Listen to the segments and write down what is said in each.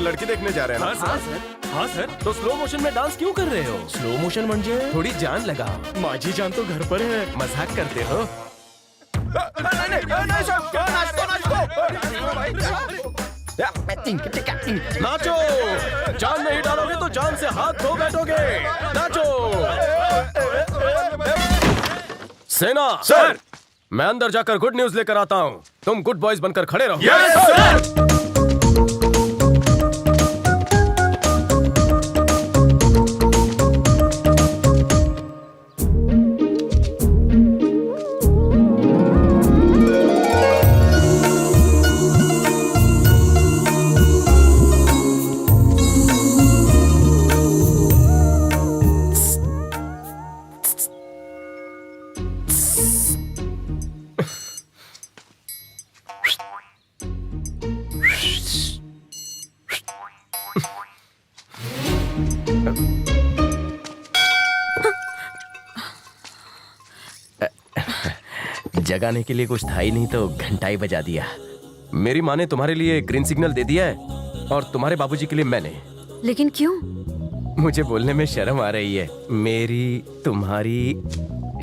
लड़की देखने जा रहे हैं ना? हाँ सर, हाँ सर। तो स्लो मोशन में डांस क्यों कर रहे हो? स्लो मोशन म्हणजे थोड़ी जान लगाओ। माझी जान तो घर पर है। मजाक करते हो? नाचो, जान नहीं डालोगे तो जान से हाथ धो बैठोगे। नाचो। सेना सर। मैं अंदर जाकर गुड न्यूज लेकर आता हूँ। तुम गुड बॉयज बनकर खड़े रहो। Yes sir. जगाने के लिए कुछ था ही नहीं तो घंटा ही बजा दिया। मेरी माँ ने तुम्हारे लिए ग्रीन सिग्नल दे दिया है और तुम्हारे बाबूजी के लिए मैंने। लेकिन क्यों? मुझे बोलने में शर्म आ रही है। मेरी तुम्हारी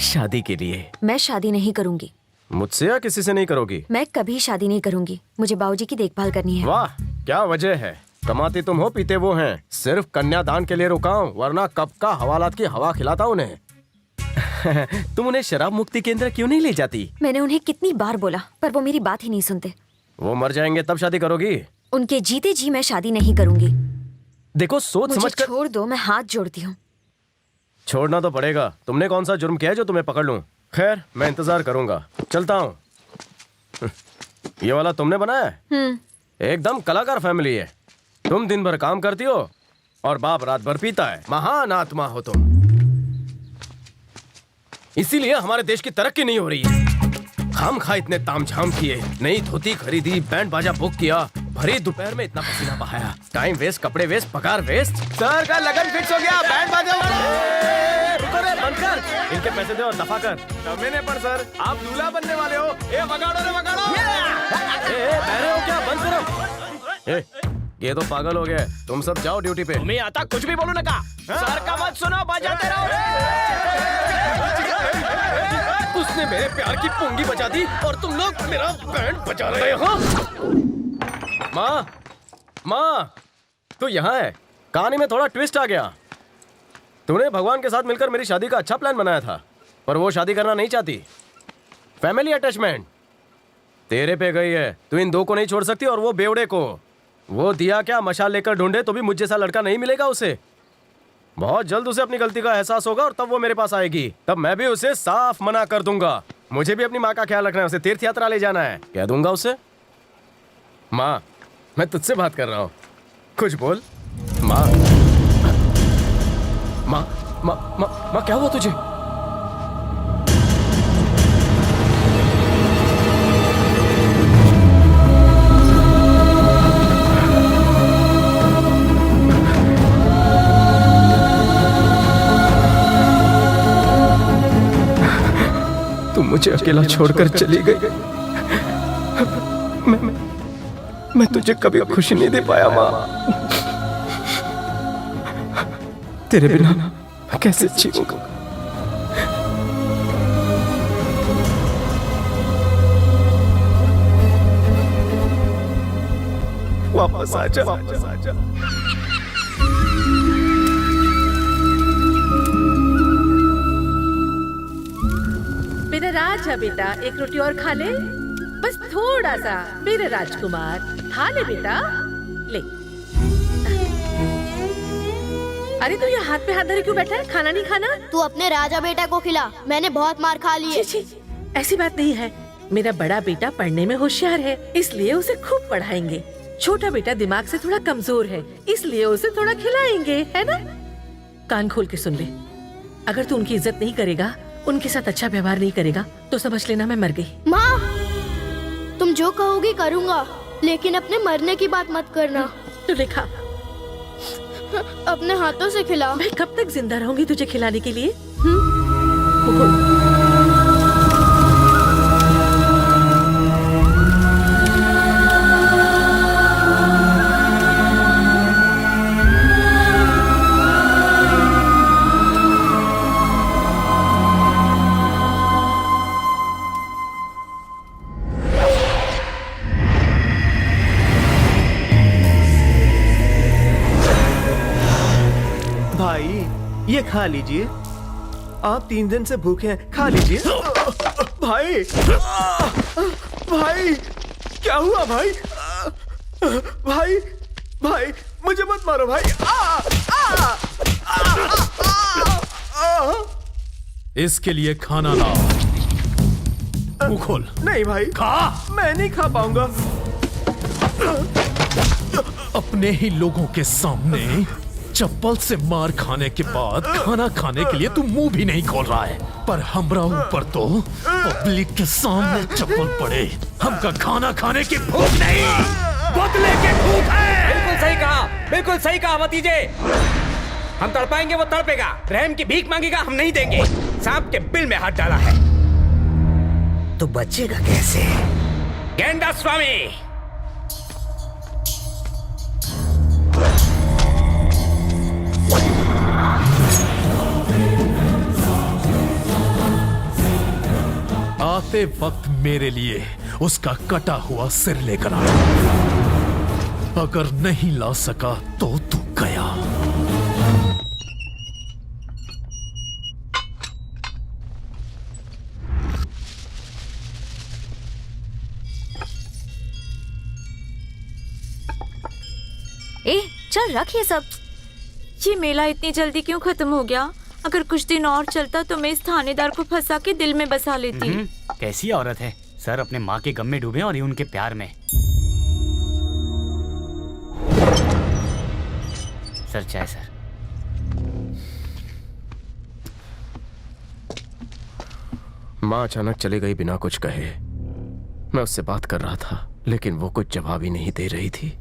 शादी के लिए। मैं शादी नहीं करूंगी। मुझसे या किसी से नहीं करोगी? मैं कभी शादी नहीं करूंगी। मुझे बाबूजी की देखभाल करनी है। वाह, क्या वजह है? कमाते तुम हो, पीते वो हैं। सिर्फ कन्यादान के लिए रुका हूँ, वरना कब का हवालात की हवा खिलाता उन्हें। तुम उन्हें शराब मुक्ति केंद्र क्यों नहीं ले जाती? मैंने उन्हें कितनी बार बोला, पर वो मेरी बात ही नहीं सुनते। वो मर जाएंगे तब शादी करोगी? उनके जीते जी मैं शादी नहीं करूंगी। देखो, सोच मुझे समझ कर। छोड़ दो, मैं हाथ जोड़ती हूँ। छोड़ना तो पड़ेगा। तुमने कौन सा जुर्म किया है जो तुम्हें पकड़ लूं? खैर, मैं इंतजार करूंगा। चलता हूँ। ये वाला तुमने बनाया है? एकदम कलाकार फैमिली है। तुम दिन भर काम करती हो और बाप रात भर पीता है। महान आत्मा हो तुम। इसीलिए हमारे देश की तरक्की नहीं हो रही है। खाम खा इतने तामझाम किए, नई धोती खरीदी, बैंड बाजा बुक किया, भरी दोपहर में इतना पसीना बहाया, टाइम वेस्ट, कपड़े वेस्ट, पगार वेस्ट। सर का लगन फिक्स हो गया। बैंड बाजा रुको रे, बंद कर। इनके पैसे दे और दफा कर। मैंने पर सर, आप दूल्हा बनने वाले हो। ए वगाड़ो रे वगाड़ो। बहरे हो क्या? बंद करो। ये तो पागल हो गए। तुम सब जाओ ड्यूटी पे। तुम्हें आता कुछ भी बोलो ना का। सर का मत सुनो, बजाते रहो। उसने मेरे प्यार की पुंगी बजा दी और तुम लोग मेरा बैंड बजा रहे हो। माँ, माँ, तू यहाँ है। कहानी में थोड़ा ट्विस्ट आ गया। तूने भगवान के साथ मिलकर मेरी शादी का अच्छा प्लान बनाया था, पर वो शादी करना नहीं चाहती। फैमिली अटैचमेंट तेरे पे गई है। तू इन दो को नहीं छोड़ सकती और वो बेवड़े को। वो दिया क्या मशाल लेकर ढूंढे तो भी मुझ जैसा लड़का नहीं मिलेगा उसे। बहुत जल्द उसे अपनी गलती का एहसास होगा और तब वो मेरे पास आएगी। तब मैं भी उसे साफ मना कर दूंगा। मुझे भी अपनी माँ का ख्याल रखना है। उसे तीर्थ यात्रा ले जाना है। कह दूंगा उसे। माँ, मैं तुझसे बात कर रहा हूँ, कुछ बोल। माँ, माँ, माँ, माँ, माँ, क्या हुआ तुझे? तुम मुझे अकेला छोड़कर चली गई। मैं तुझे कभी खुशी नहीं दे पाया माँ। तेरे बिना मैं कैसे जीऊंगा? वापस आजा, वापस आजा। मेरा राजा बेटा, एक रोटी और खा ले, बस थोड़ा सा। मेरे राजकुमार, खा ले बेटा, ले। अरे तू ये हाथ पे हाथ धरे क्यों बैठा है? खाना नहीं खाना? तू अपने राजा बेटा को खिला, मैंने बहुत मार खा ली है। छी छी, ऐसी बात नहीं है। मेरा बड़ा बेटा पढ़ने में होशियार है, इसलिए उसे खूब पढ़ाएंगे। छोटा बेटा दिमाग से थोड़ा कमजोर है, इसलिए उसे थोड़ा खिलाएंगे, है ना? कान खोल के सुन ले, अगर तू उनकी इज्जत नहीं करेगा, उनके साथ अच्छा व्यवहार नहीं करेगा, तो समझ लेना मैं मर गई। माँ, तुम जो कहोगी करूँगा, लेकिन अपने मरने की बात मत करना। तू लिखा, अपने हाथों से खिला। मैं कब तक जिंदा रहूंगी तुझे खिलाने के लिए? खा लीजिए। आप 3 दिन से भूखे हैं, खा लीजिए। भाई, भाई, क्या हुआ भाई? भाई, भाई, मुझे मत मारो भाई। इसके लिए खाना लाओ। मुंह खोल। नहीं भाई, खा। मैं नहीं खा पाऊंगा। अपने ही लोगों के सामने चप्पल से मार खाने के बाद खाना खाने के लिए तू मुंह भी नहीं खोल रहा है, पर हमरा ऊपर तो पब्लिक के सामने चप्पल पड़े। हमका खाना खाने की भूख नहीं, बदले की भूख है। बिल्कुल सही कहा, बिल्कुल सही कहा भतीजे। हम तड़पाएंगे, वो तड़पेगा। रहम की भीख मांगेगा, हम नहीं देंगे। सांप के बिल में हाथ डाला है तो बचेगा कैसे? गेंडा स्वामी, आते वक्त मेरे लिए उसका कटा हुआ सिर लेकर आना। अगर नहीं ला सका तो तू गया। ए, चल रख ये सब। ये मेला इतनी जल्दी क्यों खत्म हो गया? अगर कुछ दिन और चलता तो मैं इस थानेदार को फंसा के दिल में बसा लेती। कैसी औरत है सर, अपने माँ के गम में डूबे और ये उनके प्यार में। सर चाय सर। माँ अचानक चली गई बिना कुछ कहे। मैं उससे बात कर रहा था लेकिन वो कुछ जवाब ही नहीं दे रही थी।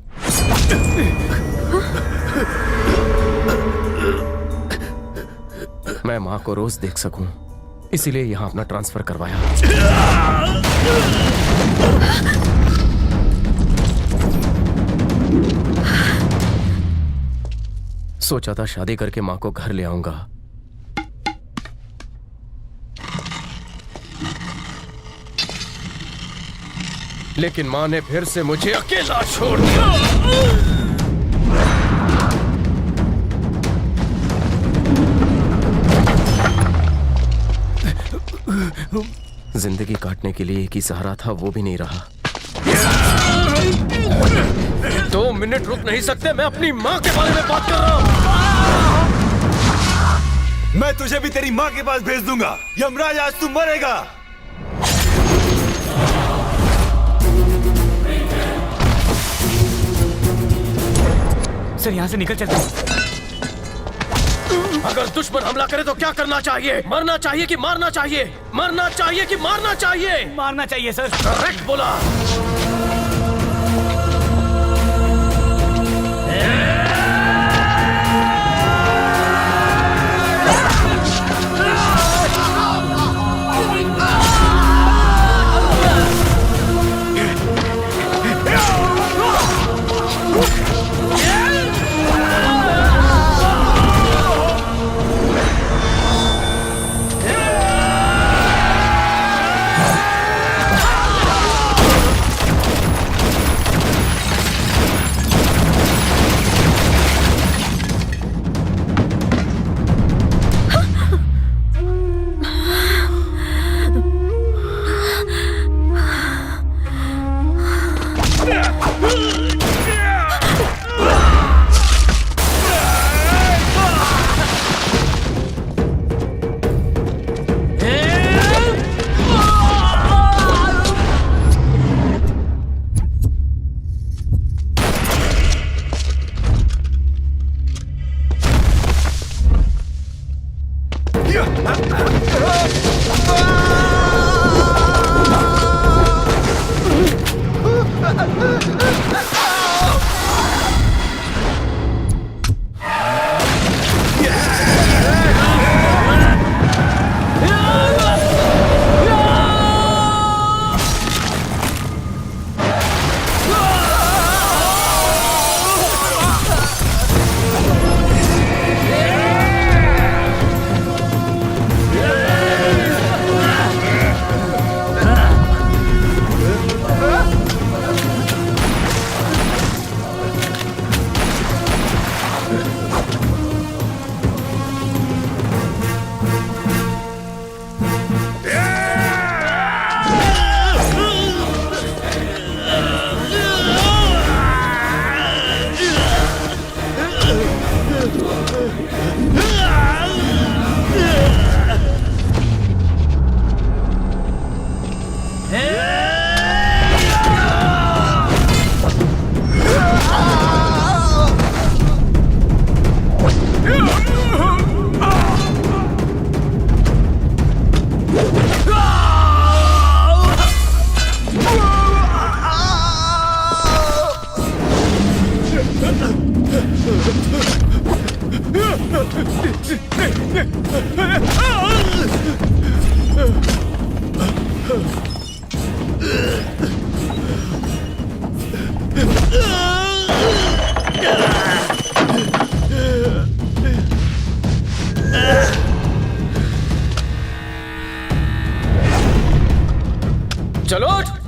मैं माँ को रोज देख सकूं, इसीलिए यहाँ अपना ट्रांसफर करवाया। सोचा था शादी करके माँ को घर ले आऊंगा, लेकिन माँ ने फिर से मुझे अकेला छोड़ दिया। जिंदगी काटने के लिए एक ही सहारा था, वो भी नहीं रहा। 2 मिनट रुक नहीं सकते? मैं अपनी माँ के बारे में बात कर रहा हूँ। मैं तुझे भी तेरी माँ के पास भेज दूंगा। यमराज, आज तू मरेगा। सर यहाँ से निकल चलते हैं। अगर दुश्मन हमला करे तो क्या करना चाहिए? मरना चाहिए कि मारना चाहिए? मरना चाहिए कि मारना चाहिए? मारना चाहिए सर। करेक्ट बोला।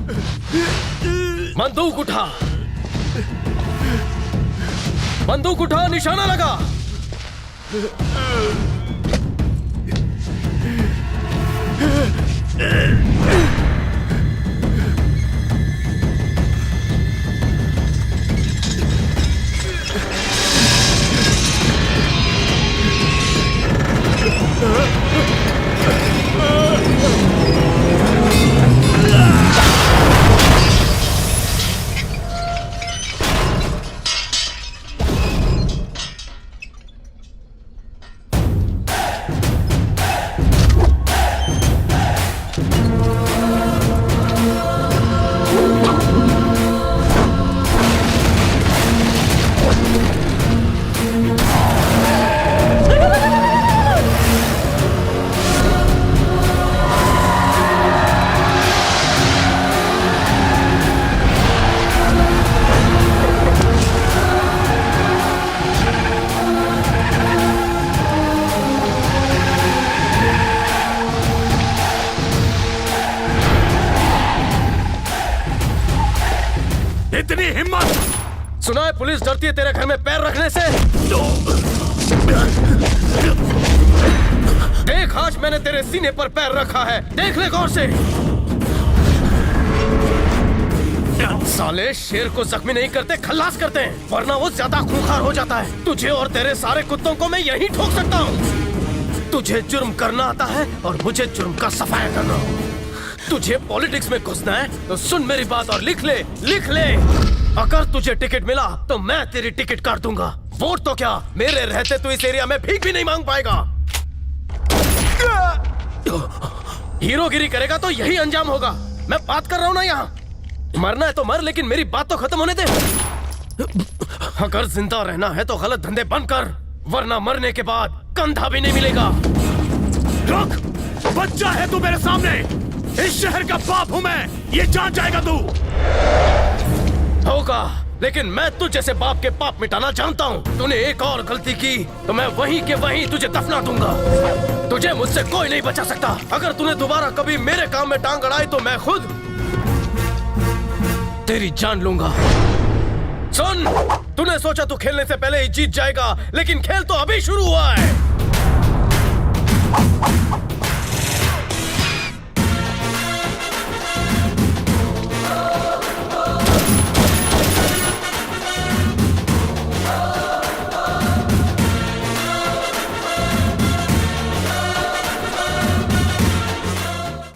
बंदूक उठा, बंदूक उठा, निशाना लगा। इतनी हिम्मत! सुना है पुलिस डरती है तेरे घर में पैर रखने से। देख, आज मैंने तेरे सीने पर पैर रखा है, देख ले गौर से। साले शेर को जख्मी नहीं करते, खल्लास करते हैं, वरना वो ज्यादा खूंखार हो जाता है। तुझे और तेरे सारे कुत्तों को मैं यहीं ठोक सकता हूँ। तुझे जुर्म करना आता है और मुझे जुर्म का सफाया करना। तुझे पॉलिटिक्स में घुसना है तो सुन मेरी बात और लिख ले, लिख ले। अगर तुझे टिकट मिला तो मैं तेरी टिकट काट दूंगा। वोट तो क्या, मेरे रहते तू इस एरिया में भीख भी नहीं मांग पाएगा। हीरोगिरी करेगा तो यही अंजाम होगा। मैं बात कर रहा हूं ना यहाँ। मरना है तो मर, लेकिन मेरी बात तो खत्म होने दे। अगर जिंदा रहना है तो गलत धंधे बंद कर, वरना मरने के बाद कंधा भी नहीं मिलेगा। रुक! बच्चा है तू मेरे सामने। इस शहर का बाप हूं मैं, ये जान जाएगा तू। होगा, लेकिन मैं तुझ जैसे बाप के पाप मिटाना जानता हूँ। तूने एक और गलती की तो मैं वहीं के वहीं तुझे दफना दूंगा। तुझे मुझसे कोई नहीं बचा सकता। अगर तूने दोबारा कभी मेरे काम में टांग अड़ाई तो मैं खुद तेरी जान लूंगा। सुन, तूने सोचा तू खेलने से पहले ही जीत जाएगा, लेकिन खेल तो अभी शुरू हुआ है।